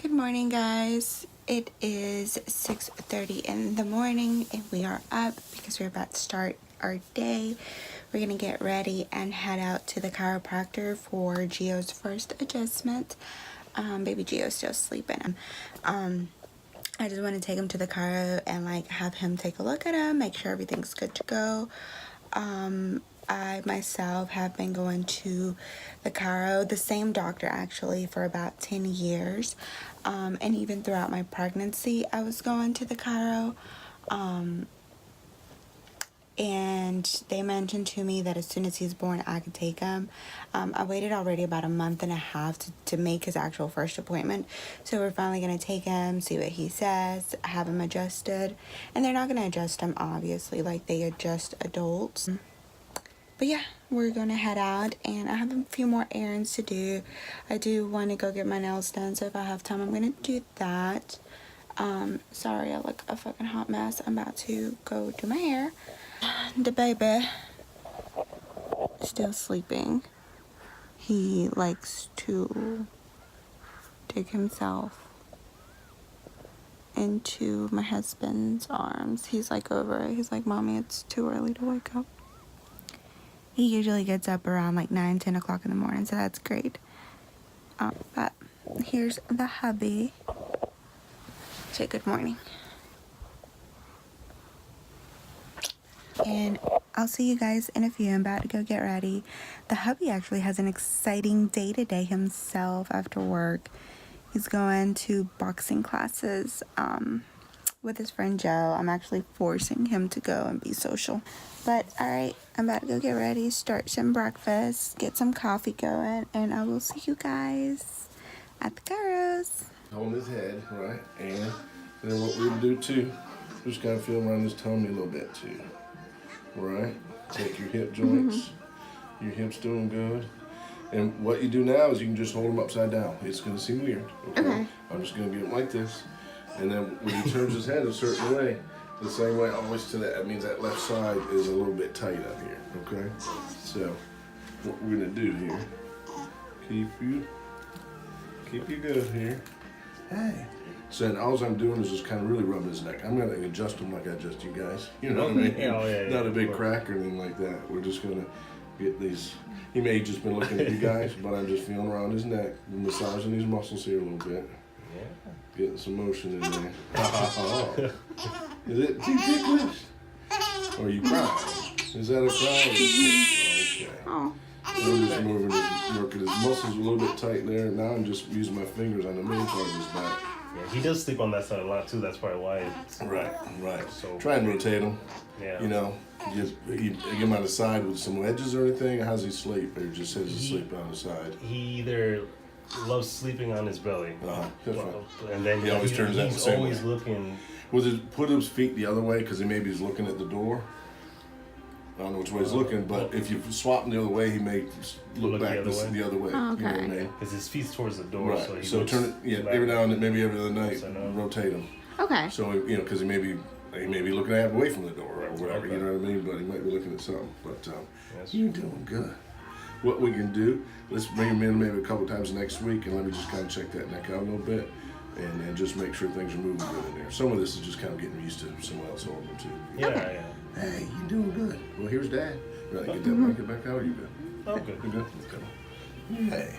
Good morning, guys. It is 6:30 in the morning and we are up because we're about to start our day. We're gonna get ready and head out to the chiropractor for Gio's first adjustment. Baby Gio's still sleeping. I just want to take him to the chiro and have him take a look at him, make sure everything's good to go. I myself have been going to the chiro, the same doctor actually, for about 10 years. And even throughout my pregnancy, I was going to the chiro. And they mentioned to me that as soon as he's born, I could take him. I waited already about a month and a half to make his actual first appointment. So we're finally going to take him, see what he says, have him adjusted. And they're not going to adjust him, obviously, like they adjust adults. But yeah, we're going to head out, and I have a few more errands to do. I do want to go get my nails done, so if I have time, I'm going to do that. Sorry, I look a fucking hot mess. I'm about to go do my hair. The baby still sleeping. He likes to dig himself into my husband's arms. He's like over it. He's like, Mommy, it's too early to wake up. He usually gets up around like 9, 10 o'clock in the morning, so that's great. But here's the hubby. Say good morning. And I'll see you guys in a few. I'm about to go get ready. The hubby actually has an exciting day today himself after work. He's going to boxing classes with his friend Joe. I'm actually forcing him to go and be social. But alright, I'm about to go get ready, start some breakfast, get some coffee going, and I will see you guys at the Gio'S. Hold his head, right? And then what we're gonna do too, just gotta feel around his tummy a little bit too. Right? Take your hip joints. Your hips doing good. And what you do now is you can just hold him upside down. It's gonna seem weird. Okay. I'm just gonna get him like this. And then when he turns his head a certain way, the same way always to that means that left side is a little bit tight up here. Okay? So what we're gonna do here, keep you good here. Hey. So then all I'm doing is just kind of really rubbing his neck. I'm gonna adjust him like I adjust you guys. You know what I mean? Yeah, not a big crack or anything like that. We're just gonna get these. He may have just been looking at you guys, but I'm just feeling around his neck, massaging these muscles here a little bit. Yeah. Getting some motion in there. Is it too ticklish? Or are you crying? Is that a cry? Okay. Oh. I'm just working his muscles a little bit tight there. Now I'm just using my fingers on the main part of his back. Yeah, he does sleep on that side a lot too. That's probably why. Right. So try and rotate him. Yeah. You know, just you get him on the side with some wedges or anything. How's he sleep? Or just has he sleep on the side? He either loves sleeping on his belly, and then he always turns out the same way. He's always looking. Was it put his feet the other way because maybe he's looking at the door? I don't know which way he's looking, but if you swap him the other way, he may look back the other way. Oh, okay. You know what I mean? Because his feet's towards the door, right. So turn it, every now and then, maybe every other night, rotate him. Okay. So because he may be looking at away from the door or whatever. Okay. You know what I mean? But he might be looking at something. But you're doing good. What we can do, let's bring him in maybe a couple times next week, and let me just kind of check that neck out a little bit, and then just make sure things are moving good in there. Some of this is just kind of getting used to someone else holding them too. Yeah. Hey, you doing good. Well, here's Dad. You ready to get that blanket back out? Or you good? I'm good. You good? Okay. Hey,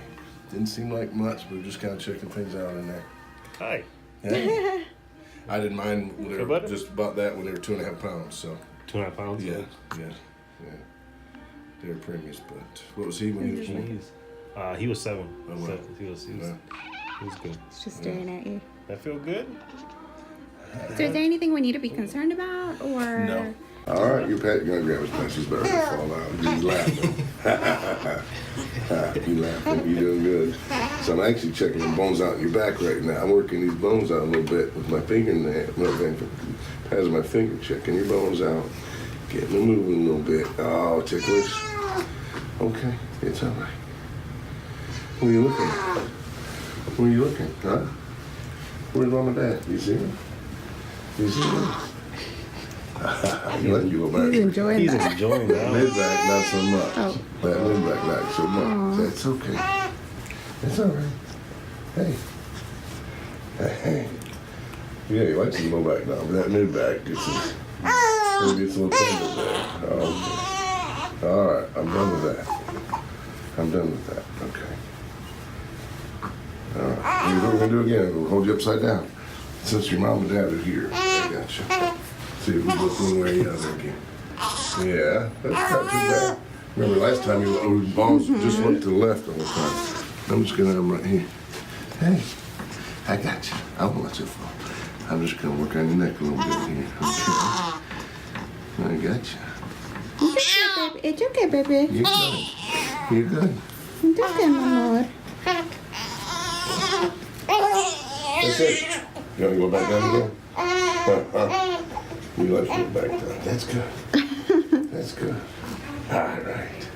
didn't seem like much, but we're just kind of checking things out in there. Hi. Hey. I didn't mind when they were just about that when they were 2.5 pounds. So 2.5 pounds. Yeah. They were preemies, but what was he when he was born? He was 7. Oh, wow. He was good. It's just staring at you. That feel good? So is there anything we need to be concerned about, or? No. All right, you're gonna grab his pen. She's better to fall out. He's laughing. You laughing? You doing good? So I'm actually checking the bones out in your back right now. I'm working these bones out a little bit with my fingernail. Passing my finger, checking your bones out, getting them moving a little bit. Oh, ticklish. Okay, it's all right. Where you looking at? Where you looking? Huh? Where's Mom and Dad? You see them? You see them? You go back. He's enjoying that. He's enjoying that. Mid back, not so much. Oh. That mid back, not so much. That's okay. It's all right. Hey. Hey. Yeah, he likes his low back now, but that new back gets his, maybe it's a little tender back. Okay. All right, I'm done with that. I'm done with that. Okay. All right. Here's what we're gonna do again. We'll hold you upside down. Since your mom and dad are here, I got you. See if we look one way or the other again. Yeah, that's not too bad. Remember last time your balls just went to the left the whole time. I'm just gonna have them right here. Hey, I got you. I won't let you fall. I'm just gonna work on your neck a little bit here. Okay. I got you. It's okay, baby. You're good. You're good. It's okay, my lord. That's it. You want to go back down again? You like to go back down. That's good. That's good. All right.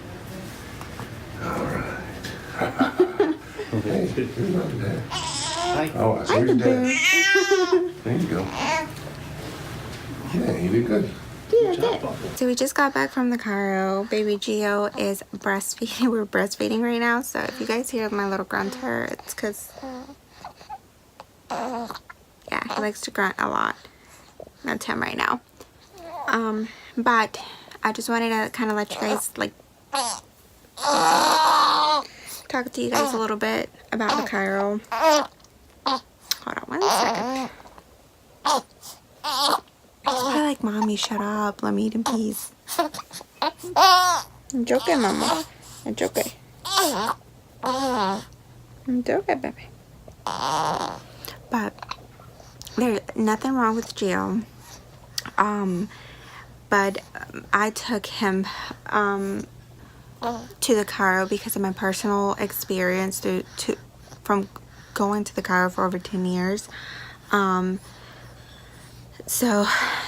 All right. Hey, you're not dad. Oh, I see your dad. There you go. Yeah, you did good. So we just got back from the chiro. Baby Gio is breastfeeding. We're breastfeeding right now. So if you guys hear my little grunter, it's because, yeah, he likes to grunt a lot. That's him right now. But I just wanted to kind of let you guys, like, talk to you guys a little bit about the chiro. Hold on one second. I like, Mommy, shut up. Let me eat in peace. It's okay, Mama. It's okay. It's okay, baby. But there's nothing wrong with Gio. But I took him to the chiro because of my personal experience from going to the chiro for over 10 years. So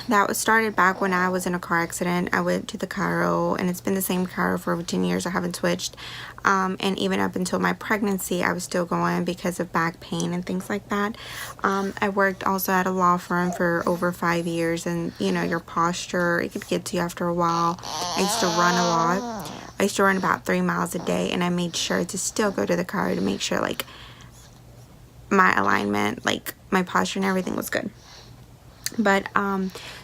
that was started back when I was in a car accident. I went to the chiro, and it's been the same chiro for over 10 years. I haven't switched. And even up until my pregnancy, I was still going because of back pain and things like that. I worked also at a law firm for over 5 years, and you know, your posture, it could get to you after a while. I used to run a lot. I used to run about 3 miles a day, and I made sure to still go to the chiro to make sure, like, my alignment, like my posture and everything was good. But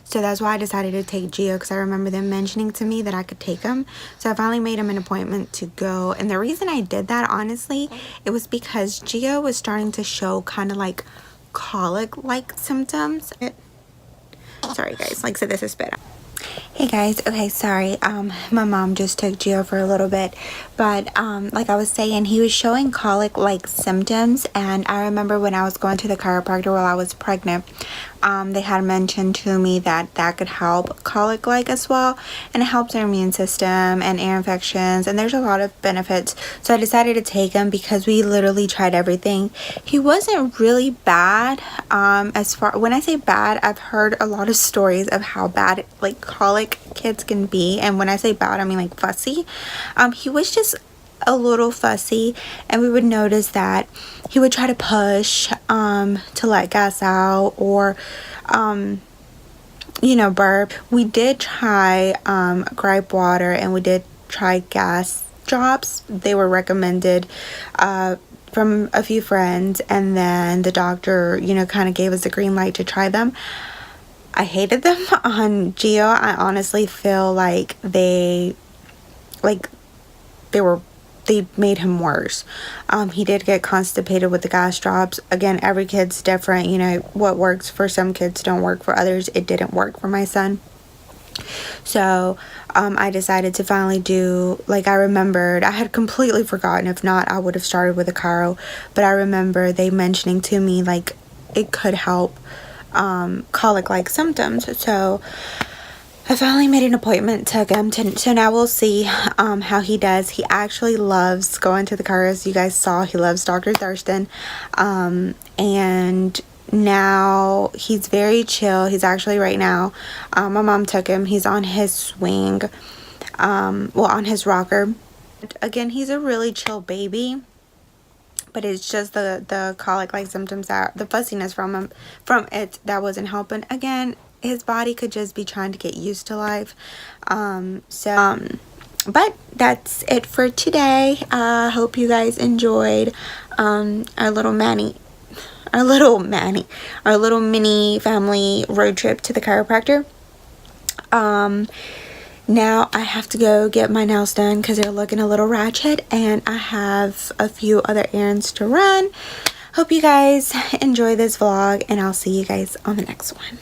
so that's why I decided to take Gio, because I remember them mentioning to me that I could take him. So I finally made him an appointment to go, and the reason I did that, honestly, it was because Gio was starting to show kind of like colic like symptoms. Sorry guys, like, so this is spit. Hey guys, okay, sorry, my mom just took Gio for a little bit, but like I was saying, he was showing colic like symptoms. And I remember when I was going to the chiropractor while I was pregnant, they had mentioned to me that that could help colic like as well, and it helps our immune system and ear infections, and there's a lot of benefits. So I decided to take him because we literally tried everything. He wasn't really bad. As far, when I say bad, I've heard a lot of stories of how bad like colic kids can be, and when I say bad, I mean like fussy. He was just a little fussy, and we would notice that he would try to push to let gas out, or you know, burp. We did try gripe water, and we did try gas drops. They were recommended from a few friends, and then the doctor, you know, kind of gave us a green light to try them. I hated them on Gio. I honestly feel like they made him worse. He did get constipated with the gas drops. Again, every kid's different. You know, what works for some kids don't work for others. It didn't work for my son. So I decided to finally do, like, I remembered, I had completely forgotten. If not, I would have started with a chiro. But I remember they mentioning to me, like, it could help colic-like symptoms. So I finally made an appointment, took him so now we'll see how he does. He actually loves going to the chiro. As you guys saw, he loves Dr. Thurston, and now he's very chill. He's actually right now, my mom took him, he's on his swing, well, on his rocker. Again, he's a really chill baby, but it's just the colic like symptoms, that the fussiness from it that wasn't helping. Again, his body could just be trying to get used to life. But that's it for today. Hope you guys enjoyed our little Manny. our little mini family road trip to the chiropractor. Now I have to go get my nails done because they're looking a little ratchet, and I have a few other errands to run. Hope you guys enjoy this vlog, and I'll see you guys on the next one.